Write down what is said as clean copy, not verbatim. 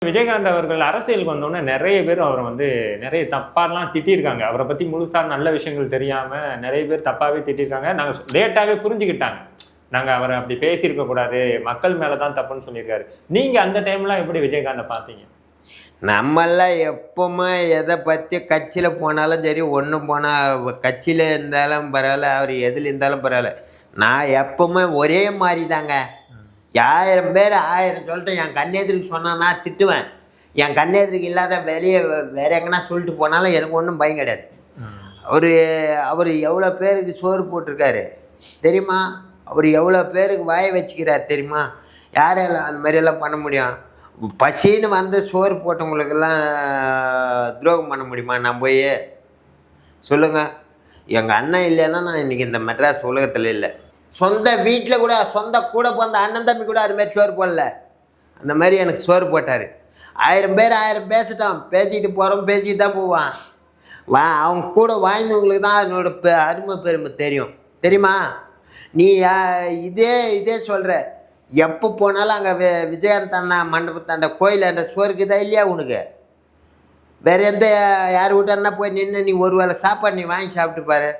விஜயகாந்த் அவர்கள் அரசியலுக்கு வந்தோடனே நிறைய பேர் அவரை வந்து நிறைய தப்பாலாம் திட்டிருக்காங்க. அவரை பத்தி முழுசா நல்ல விஷயங்கள் தெரியாம நிறைய பேர் தப்பாவே திட்டிருக்காங்க. நாங்க லேட்டாவே புரிஞ்சுக்கிட்டாங்க. நாங்க அவரை அப்படி பேசியிருக்க கூடாது, மக்கள் மேலதான் தப்புன்னு சொல்லியிருக்காரு. நீங்க அந்த டைம்லாம் எப்படி விஜயகாந்தை பார்த்தீங்க? நம்மெல்லாம் எப்பவுமே எதை பற்றி கட்சியில் போனாலும் சரி, ஒன்றும் போனால் கட்சியில் இருந்தாலும் பரவாயில்ல, அவர் எதில் இருந்தாலும் பரவாயில்ல, நான் எப்பவுமே ஒரே மாதிரி தாங்க. 1000 பேர் 1000 சொல்லிட்டு என் கண்ணெதிரிக்கு சொன்னா திட்டுவேன். என் கண்ணெதிரிக்கு இல்லாத வெளியே வேற எங்கன்னா சொல்லிட்டு போனாலும் எனக்கு ஒன்றும் பயம் கிடையாது. அவர் எவ்வளோ பேருக்கு சோறு போட்டிருக்காரு தெரியுமா? அவர் எவ்வளோ பேருக்கு வாய வச்சுக்கிறார் தெரியுமா? யாரெல்லாம் அந்த மாதிரியெல்லாம் பண்ண முடியும்? பசின்னு வந்து சோறு போட்டவங்களுக்கெல்லாம் துரோகம் பண்ண முடியுமா? நான் போய் சொல்லுங்கள். எங்கள் அண்ணன் இல்லைன்னா நான் இன்றைக்கி இந்த மெட்ராஸ் உலகத்தில் இல்லை. சொந்த வீட்டில் கூட சொந்த கூட பிறந்த அண்ணன் தம்பி கூட அதுமாரி சோறு போடல. அந்த மாதிரி எனக்கு சோறு போட்டார். 1000 பேர் 1000 பேசிட்டோம், பேசிக்கிட்டு போகிறோம், பேசிக்கிட்டு தான் போவான். அவங்க கூட வாழ்ந்தவங்களுக்கு தான் அதனோட அருமை பெருமை தெரியும். தெரியுமா? நீ இதே சொல்கிற. எப்போ போனாலும் அங்கே விஜயகாந்த் அண்ணா மண்டபத்தாண்ட கோயிலாண்ட சோறுக்கு தான் இல்லையா உனக்கு? வேறு எந்த யார் விட்டாருன்னா போய் நின்று நீ ஒரு வேளை சாப்பாடு நீ வாங்கி சாப்பிட்டு பாரு.